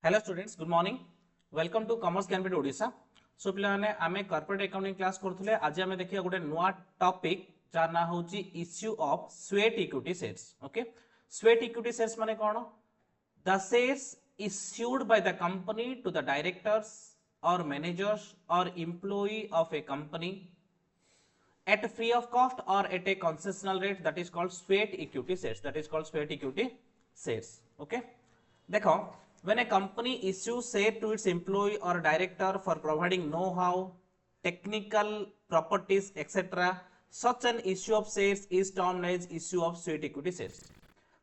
Hello students, good morning. Welcome to commerce Gyanpeeth Odisha. So पिलाने आमे corporate accounting class करथुले। आज आमे देखिया गोटे नुवा टॉपिक जार ना होची issue of sweat equity shares. Okay, sweat equity shares माने कोन? The shares issued by the company to the directors or managers or employee of a company at free of cost or at a concessional rate, that is called sweat equity shares. That is called sweat equity shares. Okay, देखो, when a company issues share to its employee or director for providing know-how, technical properties, etc., such an issue of shares is termed as issue of sweat equity shares.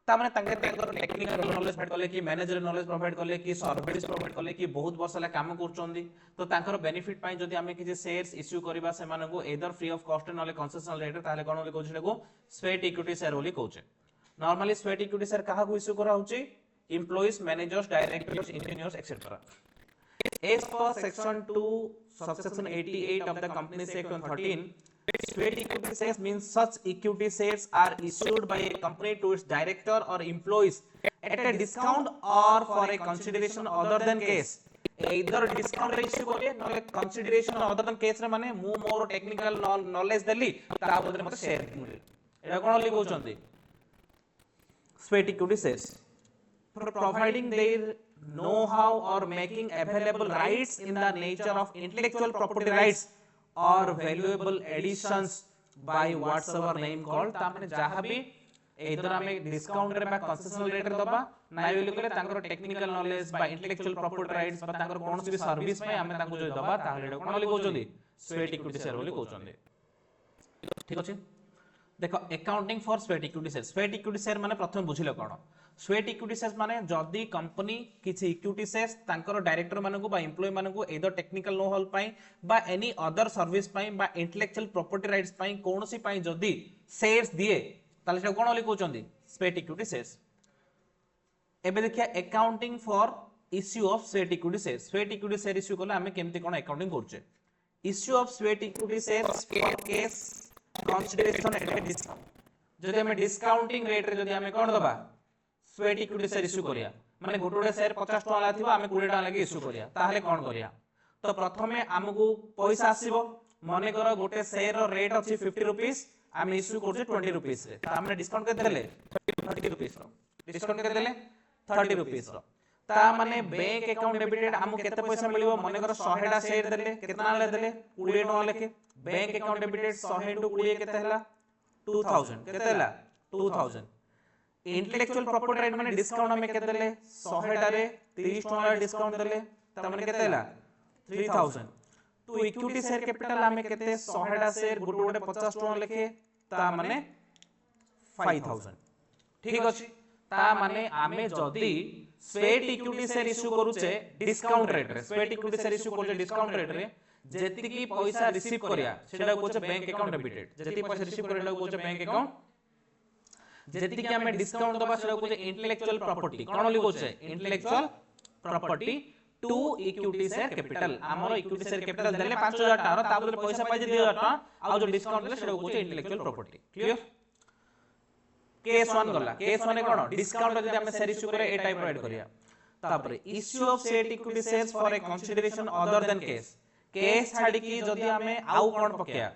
तामने तांके technical knowledge provide करले कि manager knowledge provide करले कि service provide करले कि बहुत वर्ष ला काम करचोंदी, तो तांकर बेनिफिट पई जदी हमें किछि शेयर्स इश्यू करबा से माने को एदर फ्री ऑफ कॉस्ट नले कंसेशनल रेट ताले कोन बोली कहउछ लेको स्वेट इक्विटी शेयर बोली कहउछ। नॉर्मली स्वेट इक्विटी शेयर काहा को इश्यू करा होची? Employees, managers, directors, engineers etcetera. As per section 2 subsection 88 of the Companies Act 13, sweat equity shares means such equity shares are issued by a company to its director or employees at a discount or for a consideration other than cash. Either discount issue करिए नले consideration other than cash रे माने मु more technical knowledge देली ता बदले मते share मिले। एटा कोन लिखौ चंदी? Sweat equity shares for providing their know-how or making available rights in the nature of intellectual property rights or valuable additions by whatsoever name called। तामने जहाँ भी इधर हमें डिस्काउंट रे बा कंसेशनल रेट रे दबा नाइ बोली कहले तांकर टेक्निकल नॉलेज बा इंटेलेक्चुअल प्रॉपर्टी राइट्स बा तांकर कोनोसी भी सर्विस में हमें तांको जो दबा ताहले कोन बोली कहउचंदी? स्वेट इक्विटी शेयर बोली कहउचंदी। ठीक अछि, देखो accounting for sweat equity share. Sweat equity share माने प्रथम बुझिलो कोन? स्वेट इक्विटी शेयर्स माने जदी कंपनी किछि इक्विटी शेयर्स तांकर डायरेक्टर मानकु बा एम्प्लॉय मानकु एदर टेक्निकल नो हॉल पई बा एनी अदर सर्विस पई बा इंटेलेक्चुअल प्रॉपर्टी राइट्स पई कोनोसी पई जदी शेयर्स दिए ताले से कोन लिखौ चंदी? Sweat equity shares. एबे देखिया accounting for issue of sweat equity shares. Sweat equity share issue करले हमें केमति कोन अकाउंटिंग करछे? Issue of sweat equity shares for cash consideration at a discount. जदि हमें डिस्काउंटिंग रेट रे जदि हमें कोन दबा स्वेट इक्विटी शेयर इश्यू करिया माने गोटोडे शेयर 50 टका लाथिबा हमें 20 टका लागि इश्यू करिया ताहले कोन करिया? तो प्रथमे हमकु पैसा आसीबो। माने करो गोटे शेयर रो रेट अछि 50 रुपीस, हम इश्यू करछे 20 रुपीस रे, त हमने डिस्काउंट के देले 30 रुपीस रो। डिस्काउंट के देले 30 रुपीस रो, ता माने बैंक अकाउंट डेबिटेड हमकु केते पैसा मिलिबो? माने करो 100 टा शेयर देले केतना ले देले 20 टका लेके। बैंक अकाउंट डेबिटेड 100 * 20 केते हला? 2000 केते हला? 2000। इंटेलेक्चुअल प्रॉपर्टी राइट माने डिस्काउंट हमें केते देले? 100 टा रे 30 टका डिस्काउंट देले त माने केते हला? 3000। तो इक्विटी शेयर कैपिटल हमें केते 100 टा शेयर गोटे गोटे 50 टका लेके ता माने 5000। ठीक अछि, ता माने हमें जदी स्वेट इक्विटी शेयर इश्यू करूचे डिस्काउंट रेट रे, स्वेट इक्विटी शेयर इश्यू करूचे डिस्काउंट रेट रे, जेति की पैसा रिसीव करिया सेटा कोचे बैंक अकाउंट डेबिटेड। जेति पैसा रिसीव करिया कोचे बैंक अकाउंट, जेति की हमें डिस्काउंट दबा सेटा कोचे इंटेलेक्चुअल प्रॉपर्टी। कोन लिखो छे? Intellectual property to equity share capital. हमरो इक्विटी शेयर कैपिटल देले 5000 टाका ता बदले पैसा पाइ 2000 टाका आ जो डिस्काउंट देले सेटा कोचे इंटेलेक्चुअल प्रॉपर्टी। क्लियर? केस 1 गला। केस 1 ए कोन? डिस्काउंट जदी हमें शेयर इश्यू करे ए टाइप प्रोवाइड करिया। तापरे issue of sweat equity shares for a consideration other than case. Case छाडी की जदी हमें आउ कोन पकिया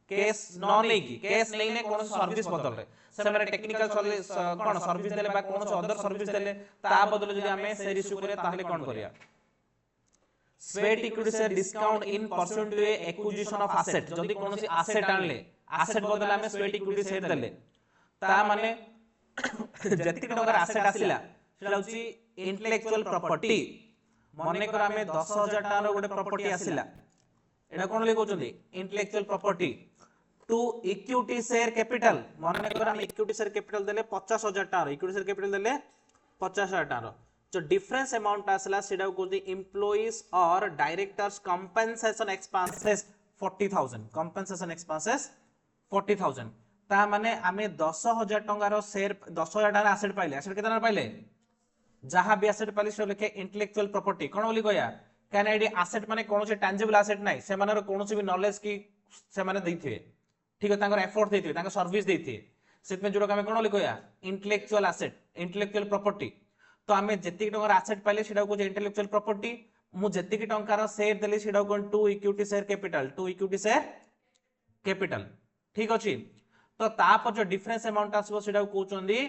केस न नै की केस नै ने कोन सर्विस बदल रे से माने टेक्निकल सर्विस कोन सर्विस देले बा कोन अदर सर्विस देले ता बदल जदी हमें शेयर इश्यू करे ताहले कोन करिया? Sweat equity share discount in percent to a acquisition of asset. जदी कोनसी एसेट आनले एसेट बदल हमें स्वेट इक्विटी शेयर देले ता माने जति टका एसेट आसिला सेटा होची इंटेलेक्चुअल प्रॉपर्टी। माने कर हमें 10000 टाका रो गोटे प्रॉपर्टी आसिला, एटा कोन लिखौ चंदी? Intellectual property to equity share capital. माने कर हम इक्विटी शेयर कैपिटल देले 50000 टाका, इक्विटी शेयर कैपिटल देले 50000 टाका। जो डिफरेंस अमाउंट आसला सेटा को दी एम्प्लॉइज और directors compensation expenses 40000। Compensation expenses 40000 ता माने हमें 10000 टका रो शेयर 10000 टाका एसेट पाइले। एसेट केतना पाइले? जहां भी एसेट पाइले से लिखे इंटेलेक्चुअल प्रॉपर्टी। कोन बोली कहया? कान आईडी एसेट माने कोनोसे टैंजिबल एसेट नै, से माने कोनोसे भी नॉलेज की से माने दैथिबे। ठीक है, तांकर एफर्ट दैथिबे, तांकर सर्विस दैथिबे, सेत में जोडा हमें कोन बोली कहया? इंटेलेक्चुअल एसेट, इंटेलेक्चुअल प्रॉपर्टी तो आमे जेतिक टंकार एसेट पाइले सेटा को इंटेलेक्चुअल प्रॉपर्टी मु जेतिक टंकार शेयर देली सेटा को to equity share capital to equity share capital ठीक अछि तो तापर जो डिफरेंस अमाउंट आसबो सेटा को कहउचंदी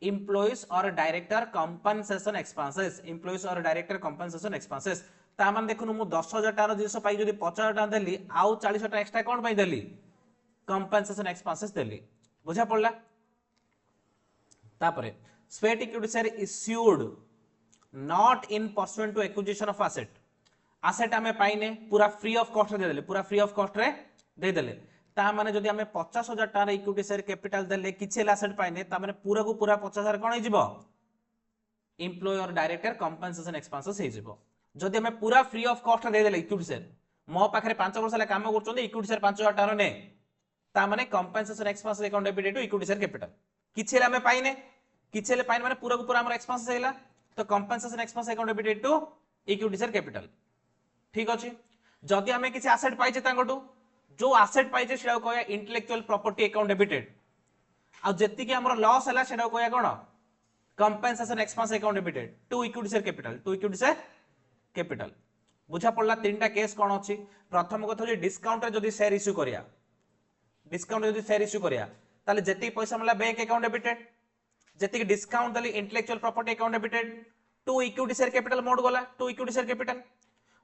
एम्प्लॉइज और डायरेक्टर कंपनसेशन एक्सपेंसेस एम्प्लॉइज और डायरेक्टर कंपनसेशन एक्सपेंसेस ता मान देखुनु मु 10000 टार जिंस पाई जदी 50000 टार देली आउ 40 टाका एक्स्ट्रा कोन पाई देली कंपनसेशन एक्सपेंसेस देली बुझा पड़ला तापरे sweat equity share issued not in pursuant to acquisition of asset asset हमें पाइने पूरा फ्री ऑफ कॉस्ट दे देले पूरा फ्री ऑफ कॉस्ट रे दे देले ता माने जदी हमें 50000 टाका इक्विटी शेयर कैपिटल देले किछि एसेट पाइने ता माने पूरा को पूरा 50000 कोन हे जिवो एम्प्लॉय और डायरेक्टर कंपनसेशन एक्सपेंसेस हे जिवो जदी हमें पूरा फ्री ऑफ कॉस्ट दे देले इक्विटी शेयर मो पाखरे 5 वर्ष ले काम करचोंदी इक्विटी शेयर 5000 टाका ने ता माने compensation expenses account debited to equity share capital किछि हमें पाइने किछि पाइने माने पूरा को पूरा हमर एक्सपेंसेस हेला तो compensation expense account debited to equity share capital ठीक अछि जदी हमें किछि एसेट पाइछे तांगटू जो एसेट पाइछे सेटा को कहया इंटेलेक्चुअल प्रॉपर्टी अकाउंट डेबिटेड आ जेति कि हमर लॉस हला सेटा को कहया कोन compensation expense account debited to equity share capital बुझा पड़ला तीनटा केस कोन अछि प्रथम कथा जे डिस्काउंट रे जदी शेयर इश्यू करिया डिस्काउंट जदी शेयर इश्यू करिया ताले जेति पैसा मला बैंक अकाउंट डेबिटेड जेति डिस्काउंट दली intellectual property account debited to equity share capital मोड गला टू इक्विटी शेयर कैपिटल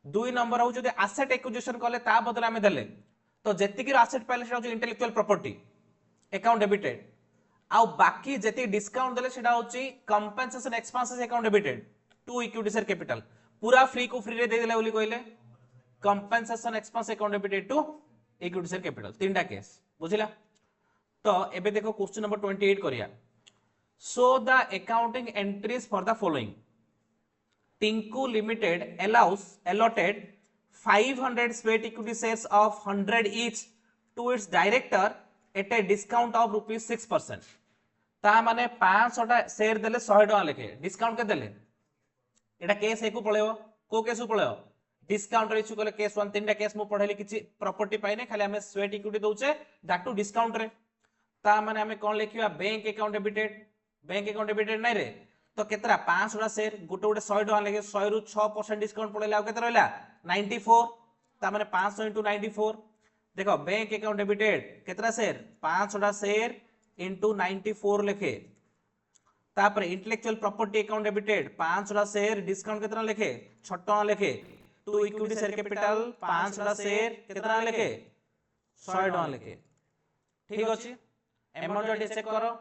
दुई नंबर हो जदी एसेट एक्विजिशन करले ता बदले हमें देले तो जेति कि एसेट पाइले सेटा हो इंटेलेक्चुअल प्रॉपर्टी अकाउंट डेबिटेड आ बाकी जेति डिस्काउंट देले सेटा होची compensation expenses account debited to equity share capital पूरा फ्री को फ्री रे दे देला बोली कहले compensation expense account debited to equity share capital तीनटा केस बुझिला तो एबे देखो क्वेश्चन नंबर 28 करिया so the accounting entries for the following Tinku limited allotted 500 sweat equity shares of 100 each to its director at a discount of ₹6%. ता माने 500 टा share देले 100 टका लेखे डिस्काउंट के देले एटा केस एकु पळेबो को केस पळेबो डिस्काउंट रे इश्यू कले केस 1 तीनटा केस मु पढेली किछि प्रॉपर्टी पाइने खाली हमें स्वेट इक्विटी दोचे दैट टू डिस्काउंट रे ता माने हमें कोन लेखिबा बैंक अकाउंट डेबिटेड नै रे तो केतरा 500 टा शेयर गोटे गोटे 100 टका लेके 100 रु 6% डिस्काउंट पड़ेला केते रहला 94 ता माने 500 * 94 देखो बैंक अकाउंट डेबिटेड केतरा शेयर 500 टा शेयर * 94 लेखे तापर इंटेलेक्चुअल प्रॉपर्टी अकाउंट डेबिटेड 500 टा शेयर डिस्काउंट केतना लेखे 6 टका लेखे टू इक्विटी शेयर कैपिटल 500 टा शेयर केतना लेखे 100 टका लेखे ठीक अछि अमाउंट जो चेक करो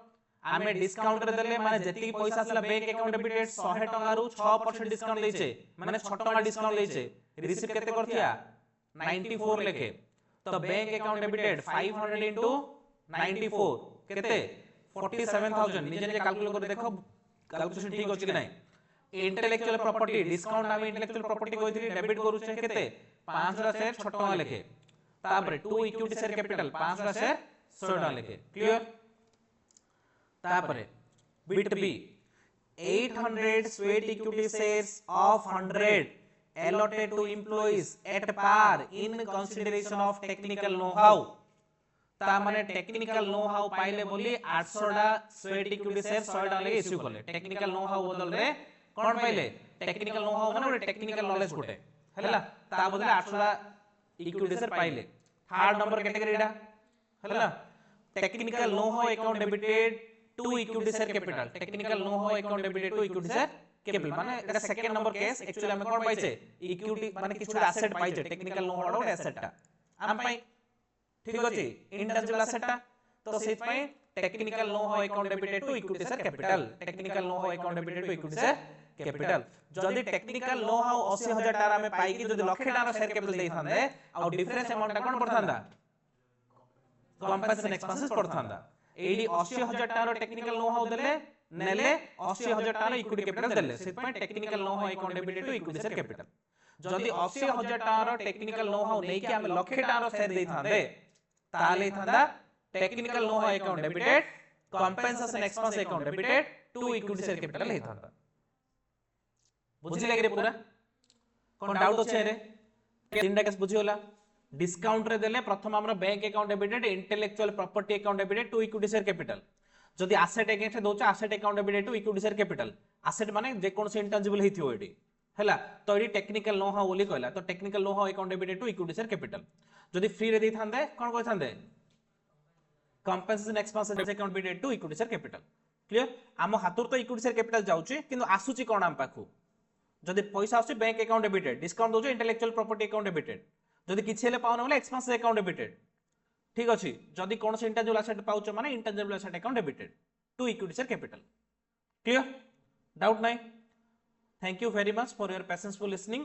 आमे डिस्काउंट रे देले माने जेति पैसा असला बैंक अकाउंट डेबिटेड 100 टका रु 6% डिस्काउंट लेछे माने 6 टका डिस्काउंट लेछे रिसीव केते करथिया 94 लेखे तो बैंक अकाउंट डेबिटेड 500 * 94 केते 47000 निजे निजे कैलकुलेट कर देखो कैलकुलेशन ठीक अछि कि नै इंटेलेक्चुअल प्रॉपर्टी डिस्काउंट आमे इंटेलेक्चुअल प्रॉपर्टी कोइथि डेबिट करू छै केते 500 शेयर 6 टका लेखे तापर टू इक्विटी शेयर कैपिटल 500 शेयर 100 टका लेखे क्लियर तापर बिट बी 800 sweat equity shares of 100 allotted to employees at par in consideration of technical know how ता माने टेक्निकल नो हाउ पाइले बोली 800 टा स्वेट इक्विटी शेयर 100 टा लेके इश्यू करले टेक्निकल नो हाउ बदल रे कोन पाइले टेक्निकल नो हाउ माने टेक्निकल नॉलेज गोटे हला ता बदले 800 टा इक्विटी शेयर पाइले थर्ड नंबर कैटेगरी एडा हला technical know how account debited to equity share capital technical know how account debited to equity share capital माने एटा सेकंड नंबर केस एक्चुअली हम कोन पाइछे इक्विटी माने किछु एसेट पाइछे टेक्निकल नो हाउ एसेट टा हम पाइ ठीक अछि इंटेंजिबल एसेट टा तो सेट पाइ technical know how account debited to equity share capital technical know how account debited to equity share capital जदी टेक्निकल नो हाउ 80000 टारा में पाई कि जदी लाख टारा शेयर कैपिटल देई थांदे आ डिफरेंस अमाउंट टा कोन पड़थांदा कंपनसेशन एक्सपेंसेस पड़थांदा एडी 80000 टारा टेक्निकल नो हाउ देले नेले 80000 टारा इक्विटी कैपिटल देले सेट पाइ technical know how account debited to equity share capital जदी 80000 टारा टेक्निकल नो हाउ नै कि हम लाख टारा शेयर देई थांदे ताले थांदा technical know how account debited compensation expense account debited to equity share capital हे थांदा बुझि लागरे पूरा कोन डाउट अछि रे तीनटा केस बुझि होला डिस्काउंट रे देले प्रथम हमर bank account debited intellectual property account debited to equity share capital जदी एसेट अगेंस्ट दोचा asset account debited to equity share capital asset माने जे कोन से इंटेंजिबल हेथियो एडी हैला तो एडी टेक्निकल नो हाउ बोली कहला तो technical know how account debited to equity share capital जदी फ्री रे दै थांदे कोन कहै थांदे compensation expense account debited to equity share capital clear आम हाथुर तो इक्विटी शेयर कैपिटल जाउची किंतु आसुची कोन आम पाखु जदी पैसा आसुची bank account debited discount दोजो intellectual property account debited जदी किछि हेले पाउन होले एक्सपेंस अकाउंट डेबिटेड ठीक अछि जदी कोन से इंटेंजिबल एसेट पाउच माने intangible asset account debited to equity share capital clear doubt नाही thank you very much for your patience for listening